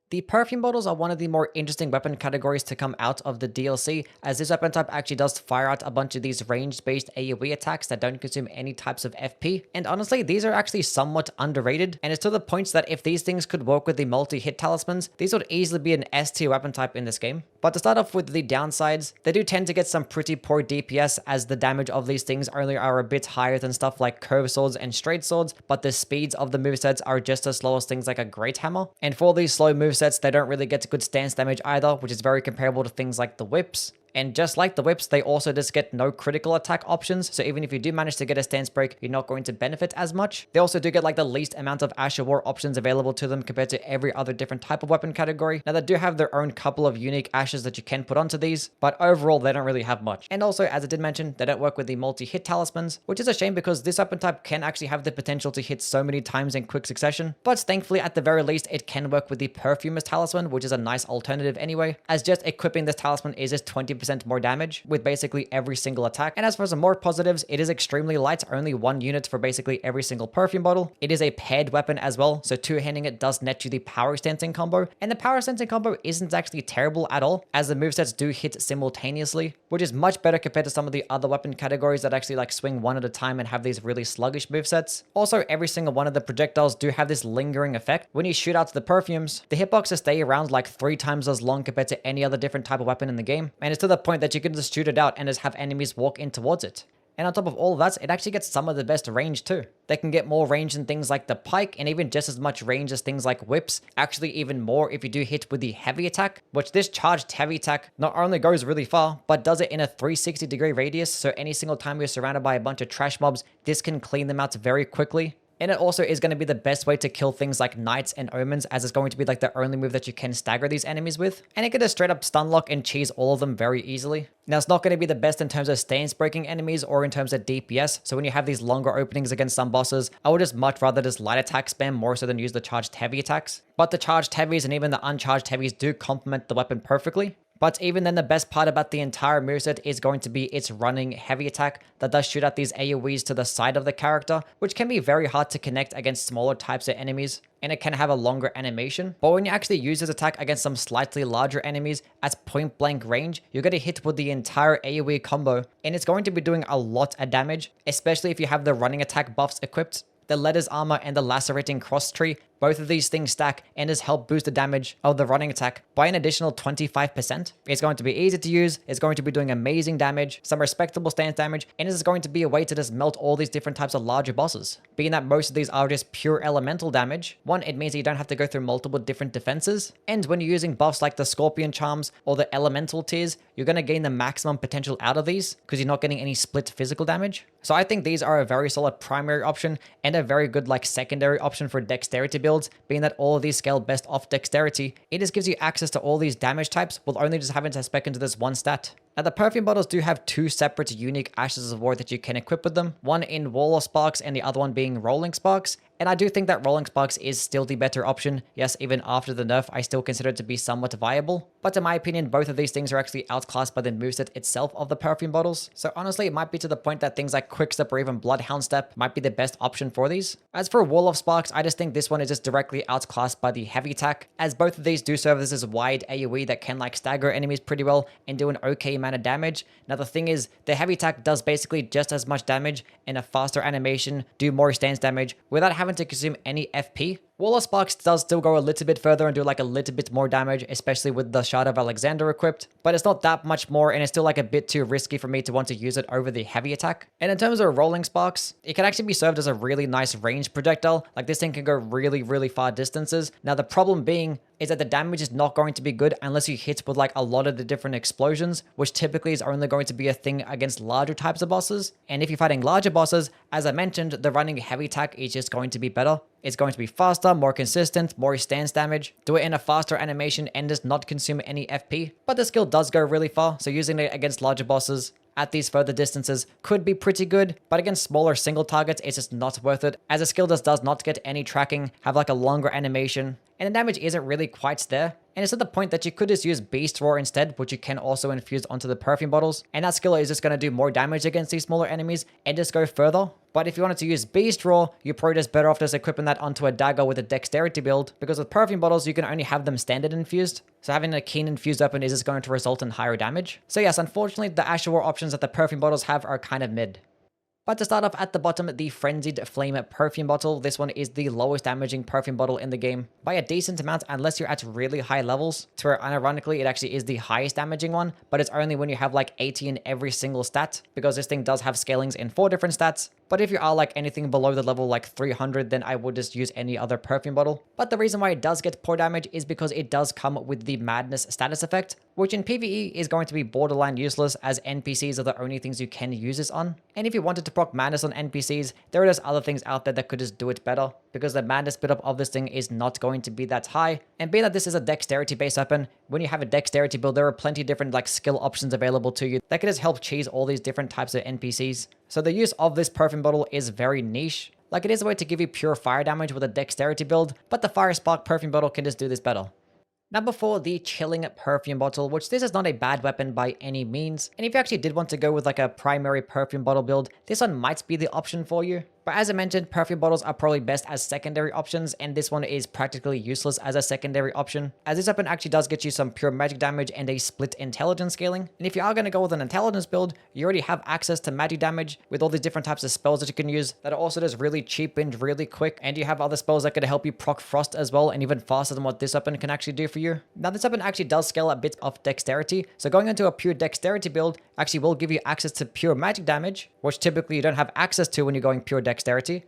The perfume bottles are one of the more interesting weapon categories to come out of the DLC, as this weapon type actually does fire out a bunch of these range-based AoE attacks that don't consume any types of FP. And honestly, these are actually somewhat underrated, and it's to the point that if these things could work with the multi-hit talismans, these would easily be an S tier weapon type in this game. But to start off with the downsides, they do tend to get some pretty poor DPS, as the damage of these things only are a bit higher than stuff like curved swords and straight swords, but the speeds of the movesets are just as slow as things like a Great Hammer. And for these slow movesets, they don't really get good stance damage either, which is very comparable to things like the whips. And just like the whips, they also just get no critical attack options, so even if you do manage to get a stance break, you're not going to benefit as much. They also do get like the least amount of Asher War options available to them compared to every other different type of weapon category. Now they do have their own couple of unique Ashes that you can put onto these, but overall they don't really have much. And also, as I did mention, they don't work with the multi-hit talismans, which is a shame because this weapon type can actually have the potential to hit so many times in quick succession. But thankfully, at the very least, it can work with the Perfumer's Talisman, which is a nice alternative anyway, as just equipping this talisman is just 20% more damage with basically every single attack. And as for some more positives, it is extremely light, only 1 unit for basically every single perfume bottle. It is a paired weapon as well, so two-handing it does net you the power sensing combo, and the power sensing combo isn't actually terrible at all, as the movesets do hit simultaneously, which is much better compared to some of the other weapon categories that actually like swing one at a time and have these really sluggish movesets. Also, every single one of the projectiles do have this lingering effect. When you shoot out the perfumes, the hitboxes stay around like 3 times as long compared to any other different type of weapon in the game, and it's to the point that you can just shoot it out and just have enemies walk in towards it. And on top of all of that, it actually gets some of the best range too. They can get more range than things like the pike, and even just as much range as things like whips. Actually even more if you do hit with the heavy attack, which this charged heavy attack not only goes really far, but does it in a 360-degree radius, so any single time you're surrounded by a bunch of trash mobs, this can clean them out very quickly. And it also is going to be the best way to kill things like knights and omens, as it's going to be like the only move that you can stagger these enemies with. And it can just straight up stun lock and cheese all of them very easily. Now, it's not going to be the best in terms of stance breaking enemies or in terms of DPS, so when you have these longer openings against some bosses, I would just much rather just light attack spam more so than use the charged heavy attacks. But the charged heavies and even the uncharged heavies do complement the weapon perfectly. But even then, the best part about the entire moveset is going to be its running heavy attack that does shoot out these AoEs to the side of the character, which can be very hard to connect against smaller types of enemies, and it can have a longer animation. But when you actually use this attack against some slightly larger enemies at point blank range, you're going to hit with the entire AoE combo, and it's going to be doing a lot of damage, especially if you have the running attack buffs equipped. The Letter's Armor and the Lacerating Cross Tree, both of these things stack and has helped boost the damage of the running attack by an additional 25%. It's going to be easy to use, it's going to be doing amazing damage, some respectable stance damage, and this is going to be a way to just melt all these different types of larger bosses. Being that most of these are just pure elemental damage, one, it means that you don't have to go through multiple different defenses, and when you're using buffs like the Scorpion Charms or the Elemental Tiers, you're going to gain the maximum potential out of these because you're not getting any split physical damage. So I think these are a very solid primary option and a very good like secondary option for dexterity builds, being that all of these scale best off dexterity. It just gives you access to all these damage types while only just having to spec into this one stat. Now, the perfume bottles do have 2 separate unique Ashes of War that you can equip with them, one in Wall of Sparks and the other one being Rolling Sparks. And I do think that Rolling Sparks is still the better option. Yes, even after the nerf, I still consider it to be somewhat viable. But in my opinion, both of these things are actually outclassed by the moveset itself of the perfume bottles. So honestly, it might be to the point that things like Quickstep or even Bloodhound Step might be the best option for these. As for Wall of Sparks, I just think this one is just directly outclassed by the heavy attack, as both of these do serve as this wide AoE that can like stagger enemies pretty well and do an okay amount of damage. Now the thing is, the heavy attack does basically just as much damage in a faster animation, do more stance damage without having to consume any FP. Wall of Sparks does still go a little bit further and do like a little bit more damage, especially with the Shard of Alexander equipped, but it's not that much more, and it's still like a bit too risky for me to want to use it over the heavy attack. And in terms of Rolling Sparks, it can actually be served as a really nice range projectile. Like this thing can go really far distances. Now the problem being is that the damage is not going to be good unless you hit with like a lot of the different explosions, which typically is only going to be a thing against larger types of bosses. And if you're fighting larger bosses, as I mentioned, the running heavy attack is just going to be better. It's going to be faster, more consistent, more stance damage, do it in a faster animation, and does not consume any FP. But the skill does go really far, so using it against larger bosses at these further distances could be pretty good, but against smaller single targets, it's just not worth it, as the skill just does not get any tracking, have like a longer animation, and the damage isn't really quite there. And it's at the point that you could just use Beast Roar instead, which you can also infuse onto the perfume bottles, and that skill is just going to do more damage against these smaller enemies and just go further. But if you wanted to use Beast Roar, you're probably just better off just equipping that onto a dagger with a dexterity build, because with perfume bottles, you can only have them standard infused. So having a keen infused weapon is just going to result in higher damage. So yes, unfortunately, the Asher War options that the perfume bottles have are kind of mid. But to start off at the bottom, the Frenzied Flame Perfume Bottle. This one is the lowest damaging perfume bottle in the game by a decent amount, unless you're at really high levels, to where unironically it actually is the highest damaging one, but it's only when you have like 80 in every single stat, because this thing does have scalings in 4 different stats. But if you are like anything below the level like 300, then I would just use any other perfume bottle. But the reason why it does get poor damage is because it does come with the Madness status effect, which in PvE is going to be borderline useless, as NPCs are the only things you can use this on. And if you wanted to proc Madness on NPCs, there are just other things out there that could just do it better, because the Madness build-up of this thing is not going to be that high. And being that this is a dexterity-based weapon, when you have a dexterity build, there are plenty of different like skill options available to you that can just help cheese all these different types of NPCs. So the use of this perfume bottle is very niche. Like, it is a way to give you pure fire damage with a dexterity build, but the Fire Spark perfume bottle can just do this better. Number 4, the Chilling Perfume Bottle, which this is not a bad weapon by any means. And if you actually did want to go with like a primary perfume bottle build, this one might be the option for you. But as I mentioned, perfume bottles are probably best as secondary options, and this one is practically useless as a secondary option, as this weapon actually does get you some pure magic damage and a split intelligence scaling. And if you are going to go with an intelligence build, you already have access to magic damage with all these different types of spells that you can use that are also just really cheap and really quick, and you have other spells that can help you proc frost as well, and even faster than what this weapon can actually do for you. Now this weapon actually does scale a bit of dexterity, so going into a pure dexterity build actually will give you access to pure magic damage, which typically you don't have access to when you're going pure dexterity.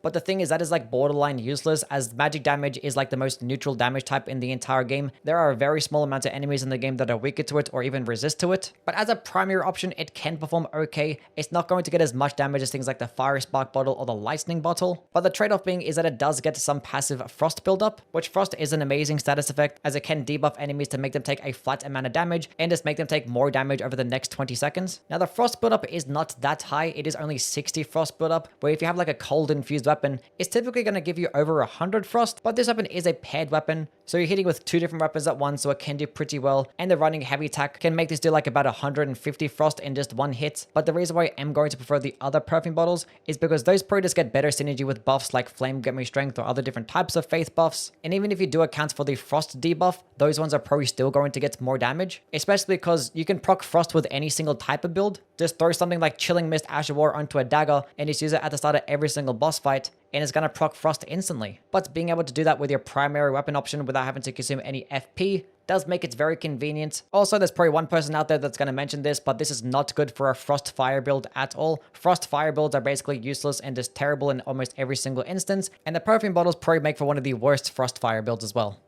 But the thing is, that is like borderline useless, as magic damage is like the most neutral damage type in the entire game. There are a very small amount of enemies in the game that are weaker to it or even resist to it. But as a primary option, it can perform okay. It's not going to get as much damage as things like the Fire Spark bottle or the Lightning bottle. But the trade-off being is that it does get some passive frost buildup, which frost is an amazing status effect, as it can debuff enemies to make them take a flat amount of damage and just make them take more damage over the next 20 seconds. Now the frost buildup is not that high. It is only 60 frost buildup, where if you have like a cold infused weapon, it's typically going to give you over 100 frost. But this weapon is a paired weapon, so you're hitting with 2 different weapons at once, so it can do pretty well. And the running heavy attack can make this do like about 150 frost in just 1 hit. But the reason why I am going to prefer the other perfume bottles is because those probably just get better synergy with buffs like Flame Get Me Strength or other different types of faith buffs. And even if you do account for the frost debuff, those ones are probably still going to get more damage, especially because you can proc frost with any single type of build. Just throw something like Chilling Mist Asher War onto a dagger and just use it at the start of every single boss fight, and it's going to proc frost instantly. But being able to do that with your primary weapon option without having to consume any FP does make it very convenient. Also, there's probably one person out there that's going to mention this, but this is not good for a Frost Fire build at all. Frost Fire builds are basically useless and just terrible in almost every single instance, and the perfume bottles probably make for one of the worst Frost Fire builds as well.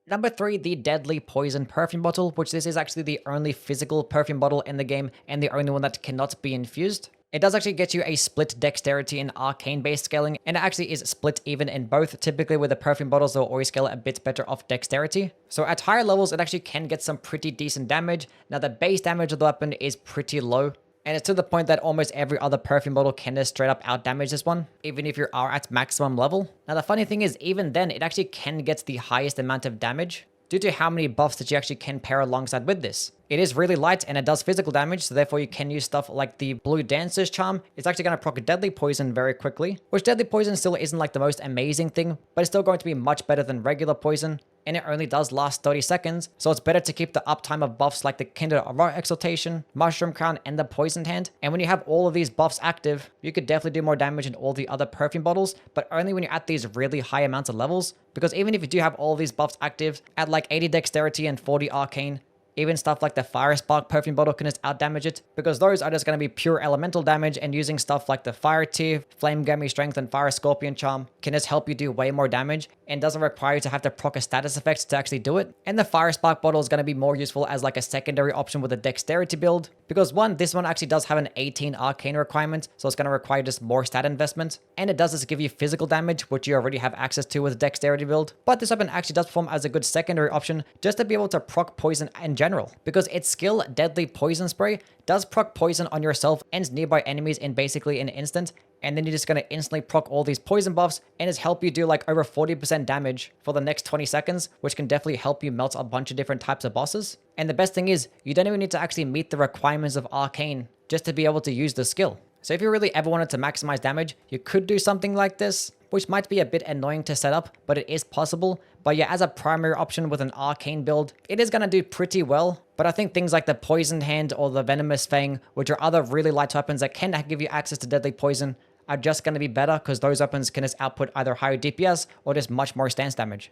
Number 3, the Deadly Poison Perfume Bottle, which this is actually the only physical perfume bottle in the game and the only one that cannot be infused. It does actually get you a split dexterity and arcane based scaling, and it actually is split even in both. Typically with the perfume bottles, they'll always scale a bit better off dexterity. So at higher levels, it actually can get some pretty decent damage. Now the base damage of the weapon is pretty low, and it's to the point that almost every other perfume bottle can just straight up out damage this one, even if you are at maximum level. Now the funny thing is, even then, it actually can get the highest amount of damage due to how many buffs that you actually can pair alongside with this. It is really light and it does physical damage, so therefore you can use stuff like the Blue Dancer's Charm. It's actually going to proc Deadly Poison very quickly, which Deadly Poison still isn't like the most amazing thing, but it's still going to be much better than regular poison, and it only does last 30 seconds, so it's better to keep the uptime of buffs like the Kindred Aurora Exaltation, Mushroom Crown, and the Poisoned Hand. And when you have all of these buffs active, you could definitely do more damage in all the other perfume bottles, but only when you're at these really high amounts of levels, because even if you do have all of these buffs active at like 80 Dexterity and 40 Arcane, even stuff like the Fire Spark perfume bottle can just outdamage it, because those are just going to be pure elemental damage, and using stuff like the Fire Tear, Flame Get Me Strength, and Fire Scorpion Charm can just help you do way more damage, and doesn't require you to have to proc a status effect to actually do it. And the Fire Spark bottle is going to be more useful as like a secondary option with a dexterity build, because one, this one actually does have an 18 arcane requirement, so it's going to require just more stat investment, and it does just give you physical damage, which you already have access to with a dexterity build. But this weapon actually does perform as a good secondary option just to be able to proc poison in general, because its skill Deadly Poison Spray does proc poison on yourself and nearby enemies in basically an instant, and then you're just going to instantly proc all these poison buffs and just help you do like over 40% damage for the next 20 seconds, which can definitely help you melt a bunch of different types of bosses. And the best thing is, you don't even need to actually meet the requirements of Arcane just to be able to use the skill. So if you really ever wanted to maximize damage, you could do something like this, which might be a bit annoying to set up, but it is possible. But yeah, as a primary option with an arcane build, it is going to do pretty well. But I think things like the Poisoned Hand or the Venomous Fang, which are other really light weapons that can give you access to deadly poison, are just going to be better because those weapons can just output either higher DPS or just much more stance damage.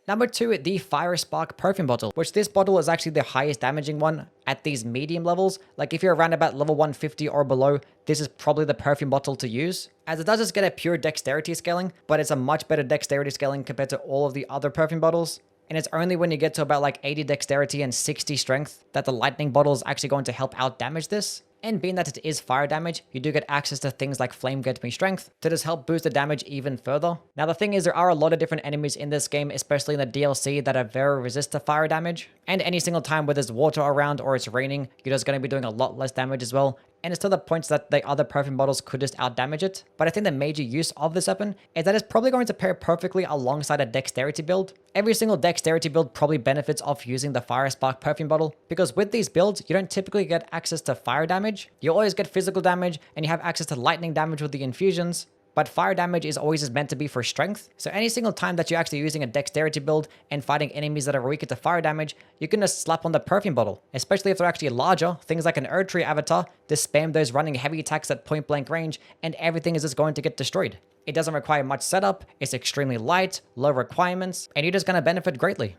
Number 2, the Fire Spark Perfume Bottle, which this bottle is actually the highest damaging one at these medium levels. Like if you're around about level 150 or below, this is probably the perfume bottle to use, as it does just get a pure dexterity scaling, but it's a much better dexterity scaling compared to all of the other perfume bottles. And it's only when you get to about like 80 dexterity and 60 strength that the lightning bottle is actually going to help out damage this. And being that it is fire damage, you do get access to things like Flame Get Me Strength to just help boost the damage even further. Now the thing is, there are a lot of different enemies in this game, especially in the DLC, that are very resistant to fire damage. And any single time where there's water around or it's raining, you're just going to be doing a lot less damage as well. And it's to the point that the other perfume bottles could just outdamage it. But I think the major use of this weapon is that it's probably going to pair perfectly alongside a dexterity build. Every single dexterity build probably benefits off using the Fire Spark perfume bottle, because with these builds, you don't typically get access to fire damage. You always get physical damage, and you have access to lightning damage with the infusions. But fire damage is always just meant to be for strength. So any single time that you're actually using a dexterity build and fighting enemies that are weaker to fire damage, you can just slap on the perfume bottle. Especially if they're actually larger, things like an Erdtree avatar, just spam those running heavy attacks at point blank range and everything is just going to get destroyed. It doesn't require much setup, it's extremely light, low requirements, and you're just going to benefit greatly.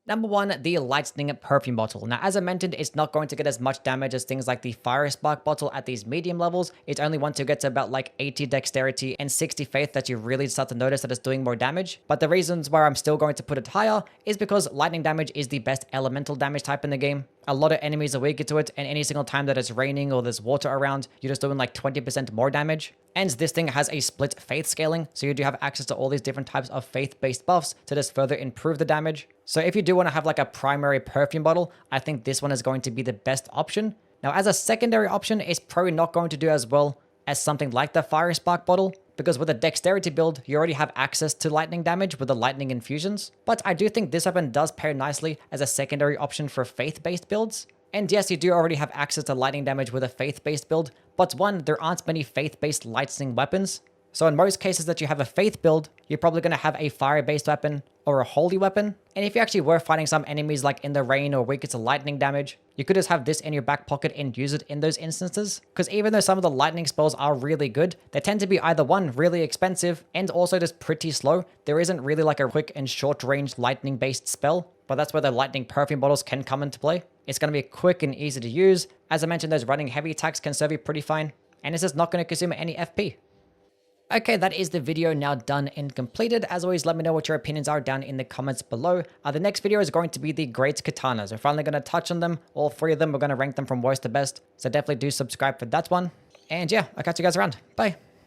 Number 1, the Lightning Perfume Bottle. Now, as I mentioned, it's not going to get as much damage as things like the Fire Spark Bottle at these medium levels. It's only once you get to about like 80 Dexterity and 60 Faith that you really start to notice that it's doing more damage. But the reasons why I'm still going to put it higher is because lightning damage is the best elemental damage type in the game. A lot of enemies are weaker to it, and any single time that it's raining or there's water around, you're just doing like 20% more damage. And this thing has a split faith scaling, so you do have access to all these different types of faith-based buffs to just further improve the damage. So if you do want to have like a primary perfume bottle, I think this one is going to be the best option. Now, as a secondary option, it's probably not going to do as well as something like the Fire Spark bottle, because with a dexterity build, you already have access to lightning damage with the lightning infusions. But I do think this weapon does pair nicely as a secondary option for faith-based builds. And yes, you do already have access to lightning damage with a faith-based build, but one, there aren't many faith-based lightning weapons. So in most cases that you have a faith build, you're probably going to have a fire-based weapon or a holy weapon. And if you actually were fighting some enemies like in the rain or weaker to lightning damage, you could just have this in your back pocket and use it in those instances. Because even though some of the lightning spells are really good, they tend to be either one, really expensive, and also just pretty slow. There isn't really like a quick and short range lightning based spell, but that's where the lightning perfume bottles can come into play. It's going to be quick and easy to use. As I mentioned, those running heavy attacks can serve you pretty fine, and it's just not going to consume any FP. Okay, that is the video now done and completed. As always, let me know what your opinions are down in the comments below. The next video is going to be the Great Katanas. We're finally going to touch on them. All 3 of them, we're going to rank them from worst to best. So definitely do subscribe for that one. And yeah, I'll catch you guys around. Bye.